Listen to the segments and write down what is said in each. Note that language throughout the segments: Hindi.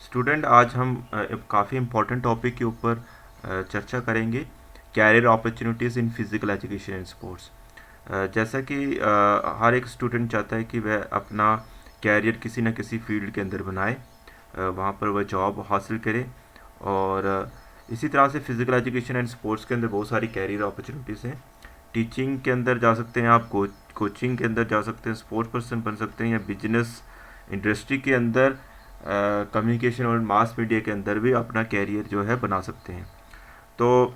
स्टूडेंट, आज हम एक काफ़ी इम्पोर्टेंट टॉपिक के ऊपर चर्चा करेंगे। Career opportunities in physical education and sports. जैसा कि हर एक स्टूडेंट चाहता है कि वह अपना कैरियर किसी न किसी फील्ड के अंदर बनाए, वहाँ पर वह जॉब हासिल करे। और इसी तरह से फिज़िकल एजुकेशन एंड स्पोर्ट्स के अंदर बहुत सारी कैरियर अपॉर्चुनिटीज़ हैं। टीचिंग के अंदर जा सकते हैं आप, कोचिंग के अंदर जा सकते हैं, स्पोर्ट्स पर्सन बन सकते हैं, या बिजनेस इंडस्ट्री के अंदर, कम्युनिकेशन और मास मीडिया के अंदर भी अपना कैरियर जो है बना सकते हैं। तो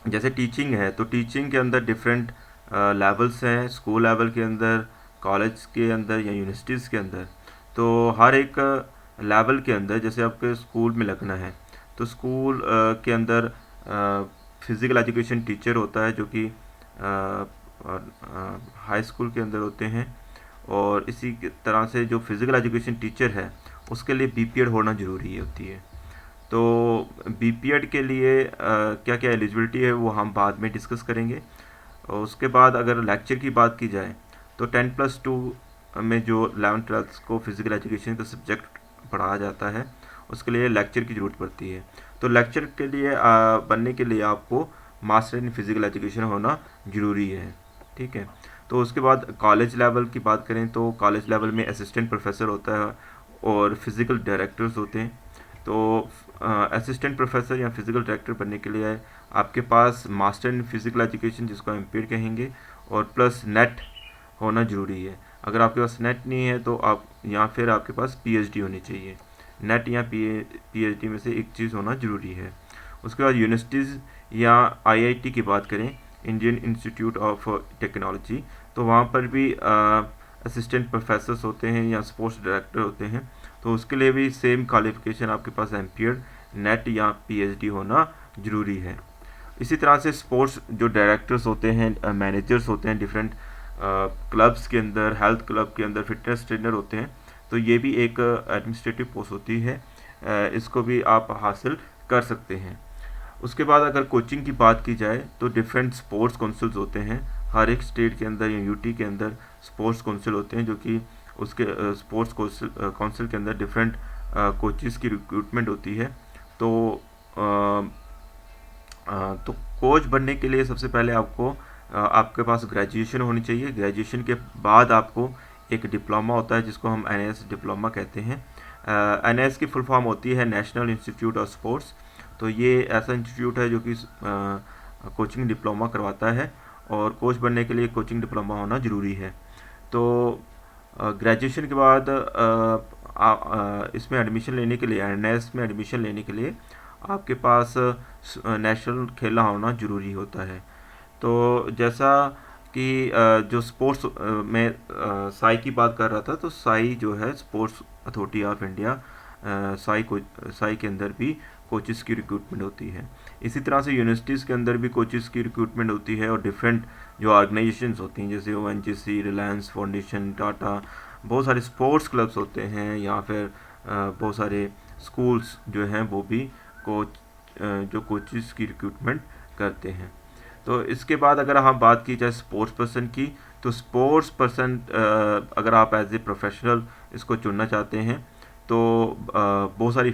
जैसे टीचिंग है, तो टीचिंग के अंदर डिफरेंट लेवल्स हैं, स्कूल लेवल के अंदर, कॉलेज के अंदर या यूनिवर्सिटीज़ के अंदर। तो हर एक लेवल के अंदर, जैसे आपके स्कूल में लगना है तो स्कूल के अंदर फिज़िकल एजुकेशन टीचर होता है, जो कि हाई स्कूल के अंदर होते हैं। और इसी तरह से जो फिज़िकल एजुकेशन टीचर है उसके लिए बीपीएड होना ज़रूरी होती है। तो बीपीएड के लिए क्या क्या एलिजिबिलिटी है वो हम बाद में डिस्कस करेंगे। और उसके बाद अगर लेक्चर की बात की जाए तो 10+2 में जो 11th-12th को फिज़िकल एजुकेशन का सब्जेक्ट पढ़ाया जाता है उसके लिए लेक्चर की ज़रूरत पड़ती है। तो लेक्चर के लिए बनने के लिए आपको मास्टर इन फिज़िकल एजुकेशन होना ज़रूरी है। ठीक है। तो उसके बाद कॉलेज लेवल की बात करें तो कॉलेज लेवल में असिस्टेंट प्रोफेसर होता है और फिज़िकल डायरेक्टर्स होते हैं। तो असिस्टेंट प्रोफेसर या फिज़िकल डायरेक्टर बनने के लिए आपके पास मास्टर इन फिज़िकल एजुकेशन, जिसको एमपीएड कहेंगे, और प्लस नेट होना ज़रूरी है। अगर आपके पास नेट नहीं है तो आप, या फिर आपके पास पीएचडी होनी चाहिए। नेट या पीएचडी में से एक चीज़ होना ज़रूरी है। उसके बाद यूनिवर्सिटीज़ या आईआईटी की बात करें, इंडियन इंस्टीट्यूट ऑफ टेक्नोलॉजी, तो वहाँ पर भी असिस्टेंट प्रोफेसर्स होते हैं या स्पोर्ट्स डायरेक्टर होते हैं। तो उसके लिए भी सेम क्वालिफिकेशन आपके पास एमपीएड, नेट या पीएचडी होना ज़रूरी है। इसी तरह से स्पोर्ट्स जो डायरेक्टर्स होते हैं, मैनेजर्स होते हैं डिफरेंट क्लब्स के अंदर, हेल्थ क्लब के अंदर फिटनेस ट्रेनर होते हैं, तो ये भी एक एडमिनिस्ट्रेटिव पोस्ट होती है। इसको भी आप हासिल कर सकते हैं। उसके बाद अगर कोचिंग की बात की जाए तो डिफरेंट स्पोर्ट्स काउंसिल्स होते हैं। हर एक स्टेट के अंदर या यूटी के अंदर स्पोर्ट्स काउंसिल होते हैं, जो कि उसके स्पोर्ट्स काउंसिल के अंदर डिफरेंट कोचेस की रिक्रूटमेंट होती है। तो तो कोच बनने के लिए सबसे पहले आपको आपके पास ग्रेजुएशन होनी चाहिए। ग्रेजुएशन के बाद आपको एक डिप्लोमा होता है जिसको हम एनएस डिप्लोमा कहते हैं। एनएस की फुल फॉर्म होती है नेशनल इंस्टीट्यूट ऑफ स्पोर्ट्स। तो ये ऐसा इंस्टीट्यूट है जो कि कोचिंग डिप्लोमा करवाता है, और कोच बनने के लिए कोचिंग डिप्लोमा होना ज़रूरी है। तो ग्रेजुएशन के बाद इसमें एडमिशन लेने के लिए, एनएस में एडमिशन लेने के लिए आपके पास नेशनल खेलना होना ज़रूरी होता है। तो जैसा कि जो स्पोर्ट्स में साई की बात कर रहा था, तो साई जो है sports authority of India, Sai के अंदर भी कोचेस की रिक्रूटमेंट होती है। इसी तरह से यूनिवर्सिटीज़ के अंदर भी कोचेस की रिक्रूटमेंट होती है, और डिफरेंट जो ऑर्गेनाइजेशंस होती हैं जैसे ओएनजीसी, रिलायंस फाउंडेशन, टाटा, बहुत सारे स्पोर्ट्स क्लब्स होते हैं, या फिर बहुत सारे स्कूल्स जो हैं वो भी जो कोचेस की रिक्रूटमेंट करते हैं। तो इसके बाद अगर हम बात की जाए स्पोर्ट्स पर्सन की, तो स्पोर्ट्स पर्सन अगर आप एज ए प्रोफेशनल इसको चुनना चाहते हैं तो बहुत सारी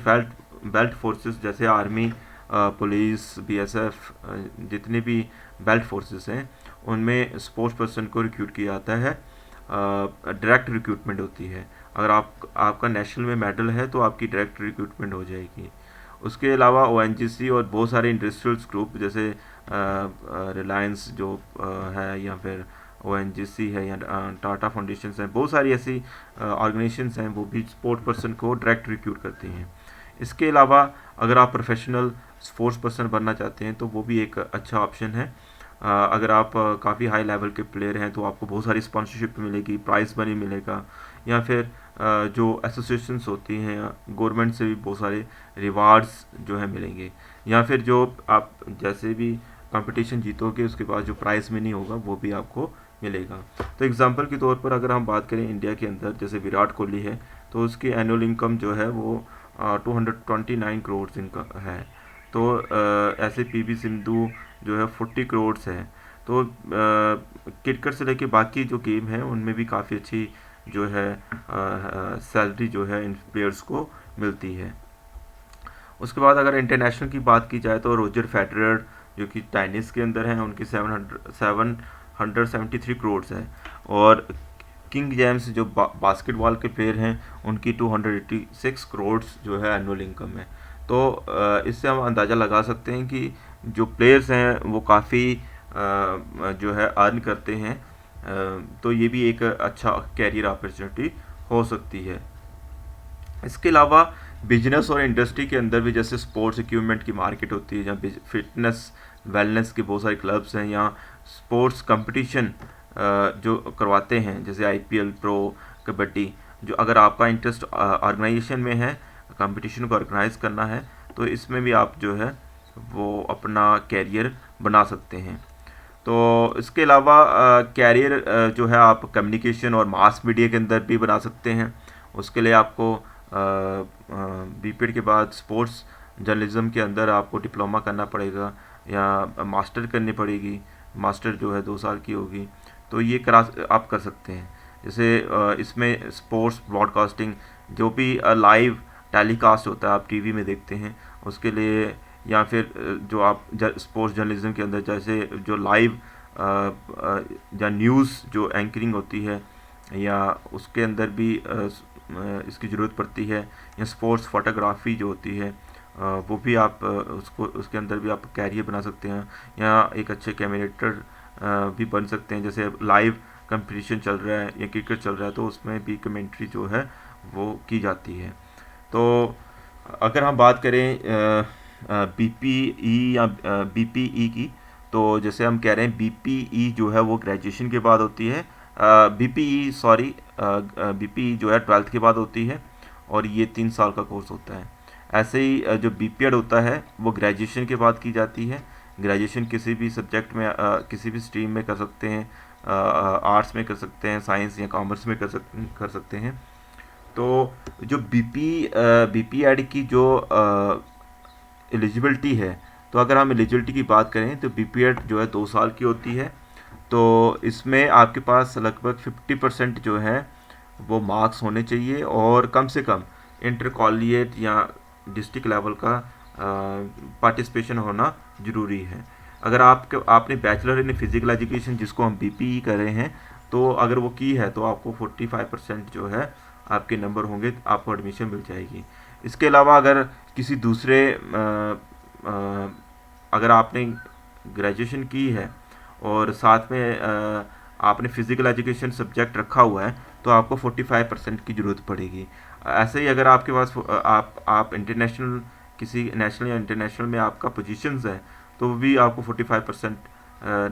बेल्ट फोर्सेस जैसे आर्मी, पुलिस, बीएसएफ, जितने भी बेल्ट फोर्सेस हैं उनमें स्पोर्ट्स पर्सन को रिक्रूट किया जाता है। डायरेक्ट रिक्रूटमेंट होती है। अगर आपका नेशनल में मेडल है तो आपकी डायरेक्ट रिक्रूटमेंट हो जाएगी। उसके अलावा ओएनजीसी और बहुत सारे इंडस्ट्रियल्स ग्रुप जैसे रिलायंस जो है, या फिर ओएनजीसी है, या टाटा फाउंडेशन है, बहुत सारी ऐसी ऑर्गेनाइजेशंस हैं वो भी स्पोर्ट्स पर्सन को डायरेक्ट रिक्रूट करती हैं। इसके अलावा अगर आप प्रोफेशनल स्पोर्ट्स पर्सन बनना चाहते हैं तो वो भी एक अच्छा ऑप्शन है। अगर आप काफ़ी हाई लेवल के प्लेयर हैं तो आपको बहुत सारी स्पॉन्सरशिप मिलेगी, प्राइज़ मनी मिलेगा, या फिर जो एसोसिएशंस होती हैं गवर्नमेंट से भी बहुत सारे रिवार्ड्स जो है मिलेंगे, या फिर जो आप जैसे भी कंपटीशन जीतोगे उसके बाद जो प्राइज़ मनी होगा वो भी आपको मिलेगा। तो एग्जांपल के तौर पर अगर हम बात करें इंडिया के अंदर, जैसे विराट कोहली है, तो उसकी एनुअल इनकम जो है वो 229 करोड़ इनका है। तो ऐसे पीवी सिंधु जो है 40 करोड़ है। तो क्रिकेट से लेके बाकी जो गेम है उनमें भी काफ़ी अच्छी जो है सैलरी जो है इन प्लेयर्स को मिलती है। उसके बाद अगर इंटरनेशनल की बात की जाए तो रोजर फेडरर जो कि टेनिस के अंदर हैं, उनकी 773 करोड़ है। और किंग जेम्स जो बास्केटबॉल के प्लेयर हैं, उनकी 286 करोड़ जो है एनुअल इनकम है। तो इससे हम अंदाज़ा लगा सकते हैं कि जो प्लेयर्स हैं वो काफ़ी जो है अर्न करते हैं। तो ये भी एक अच्छा कैरियर अपॉर्चुनिटी हो सकती है। इसके अलावा बिजनेस और इंडस्ट्री के अंदर भी जैसे स्पोर्ट्स इक्विपमेंट की मार्केट होती है, जहाँ फिटनेस वेलनेस के बहुत सारे क्लब्स हैं, या स्पोर्ट्स कंपटीशन जो करवाते हैं जैसे आईपीएल, प्रो, कबड्डी। जो अगर आपका इंटरेस्ट ऑर्गेनाइजेशन में है, कंपटीशन को ऑर्गेनाइज करना है, तो इसमें भी आप जो है वो अपना कैरियर बना सकते हैं। तो इसके अलावा कैरियर जो है आप कम्युनिकेशन और मास मीडिया के अंदर भी बना सकते हैं। उसके लिए आपको बीपीएड के बाद स्पोर्ट्स जर्नलिज्म के अंदर आपको डिप्लोमा करना पड़ेगा या मास्टर करनी पड़ेगी। मास्टर जो है 2 साल की होगी, तो ये करा आप कर सकते हैं। जैसे इसमें स्पोर्ट्स ब्रॉडकास्टिंग जो भी लाइव टेलीकास्ट होता है, आप टीवी में देखते हैं, उसके लिए, या फिर जो आप स्पोर्ट्स जर्नलिज्म के अंदर जैसे जो लाइव या न्यूज़ जो एंकरिंग होती है, या उसके अंदर भी इसकी ज़रूरत पड़ती है, या स्पोर्ट्स फोटोग्राफी जो होती है वो भी आप उसको उसके अंदर भी आप कैरियर बना सकते हैं, या एक अच्छे कैमरेटर भी बन सकते हैं। जैसे लाइव कंपटीशन चल रहा है या क्रिकेट चल रहा है, तो उसमें भी कमेंट्री जो है वो की जाती है। तो अगर हम बात करें बीपीई या बीपीई की, तो जैसे हम कह रहे हैं बीपीई जो है वो ग्रेजुएशन के बाद होती है, बीपीई जो है 12th के बाद होती है, और ये 3 साल का कोर्स होता है। ऐसे ही जो बीपीएड होता है वो ग्रेजुएशन के बाद की जाती है। ग्रेजुएशन किसी भी सब्जेक्ट में किसी भी स्ट्रीम में कर सकते हैं, आर्ट्स में कर सकते हैं, साइंस या कॉमर्स में कर सकते हैं। तो जो बीपीएड की जो एलिजिबिलिटी है, तो अगर हम एलिजिबिलिटी की बात करें तो बीपीएड जो है 2 साल की होती है। तो इसमें आपके पास लगभग 50% जो है वो मार्क्स होने चाहिए, और कम से कम इंटर कॉलेजिएट या डिस्ट्रिक्ट लेवल का पार्टिसिपेशन होना ज़रूरी है। अगर आपने बैचलर इन फिजिकल एजुकेशन जिसको हम बीपीई कर रहे हैं, तो अगर वो की है तो आपको 45% जो है आपके नंबर होंगे, आपको एडमिशन मिल जाएगी। इसके अलावा अगर किसी दूसरे अगर आपने ग्रेजुएशन की है और साथ में आपने फिजिकल एजुकेशन सब्जेक्ट रखा हुआ है, तो आपको 45% की ज़रूरत पड़ेगी। ऐसे ही अगर आपके पास आप इंटरनेशनल किसी नेशनल या इंटरनेशनल में आपका पोजीशंस है, तो भी आपको 45%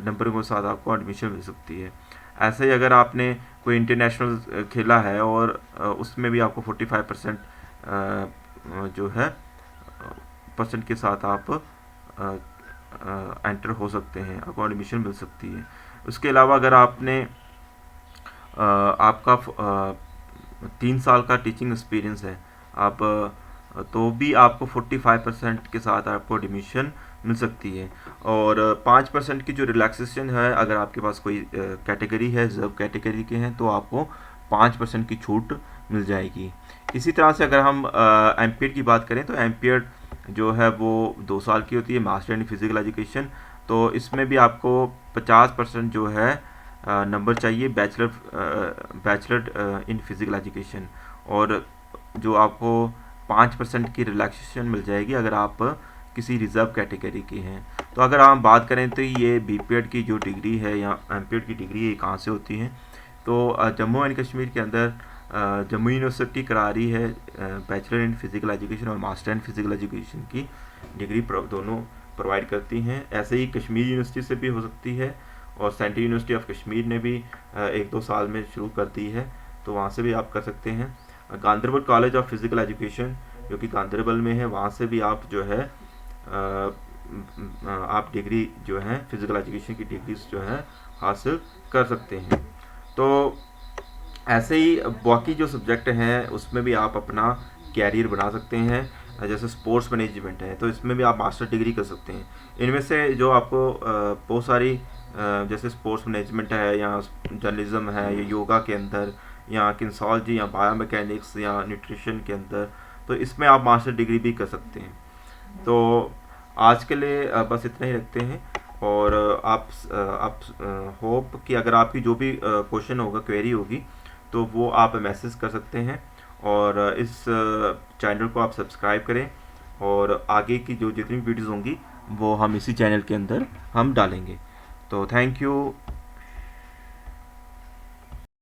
नंबर के साथ आपको एडमिशन मिल सकती है। ऐसे ही अगर आपने कोई इंटरनेशनल खेला है और उसमें भी आपको 45% जो है परसेंट के साथ आप एंटर हो सकते हैं, आपको एडमिशन मिल सकती है। उसके अलावा अगर आपने आपका 3 साल का टीचिंग एक्सपीरियंस है, आप तो भी आपको 45% के साथ आपको एडमिशन मिल सकती है। और 5% की जो रिलैक्सेशन है, अगर आपके पास कोई कैटेगरी है, रिजर्व कैटेगरी के हैं, तो आपको 5% की छूट मिल जाएगी। इसी तरह से अगर हम एमपीएड की बात करें, तो एमपीएड जो है वो 2 साल की होती है, मास्टर इन फिजिकल एजुकेशन। तो इसमें भी आपको 50% जो है नंबर चाहिए बैचलर इन फिजिकल एजुकेशन, और जो आपको 5% की रिलैक्सेशन मिल जाएगी अगर आप किसी रिजर्व कैटेगरी के हैं। तो अगर हम बात करें तो ये बीपीएड की जो डिग्री है या एमपीएड की डिग्री है, कहाँ से होती है, तो जम्मू एंड कश्मीर के अंदर जम्मू यूनिवर्सिटी करा रही है बैचलर इन फिजिकल एजुकेशन और मास्टर इन फिजिकल एजुकेशन की डिग्री दोनों प्रोवाइड करती हैं। ऐसे ही कश्मीर यूनिवर्सिटी से भी हो सकती है, और सेंट्रल यूनिवर्सिटी ऑफ कश्मीर ने भी 1-2 साल में शुरू कर दी है, तो वहाँ से भी आप कर सकते हैं। Ganderbal college of physical education जो कि गांधरबल में है, वहाँ से भी आप जो है आप डिग्री जो है फिजिकल एजुकेशन की डिग्रीज जो है हासिल कर सकते हैं। तो ऐसे ही बाकी जो सब्जेक्ट हैं उसमें भी आप अपना कैरियर बना सकते हैं। जैसे स्पोर्ट्स मैनेजमेंट है, तो इसमें भी आप मास्टर डिग्री कर सकते हैं। इनमें से जो आपको बहुत सारी जैसे स्पोर्ट्स मैनेजमेंट है, या जर्नलिज्म है, या योगा के अंदर, या किन्सोलॉजी या बायोमैकेनिक्स या न्यूट्रिशन के अंदर, तो इसमें आप मास्टर डिग्री भी कर सकते हैं। तो आज के लिए बस इतना ही रखते हैं। और आप होप कि अगर आपकी जो भी क्वेश्चन होगा, क्वेरी होगी, तो वो आप मैसेज कर सकते हैं। और इस चैनल को आप सब्सक्राइब करें, और आगे की जो जितनी वीडियोज़ होंगी वो हम इसी चैनल के अंदर हम डालेंगे। तो थैंक यू।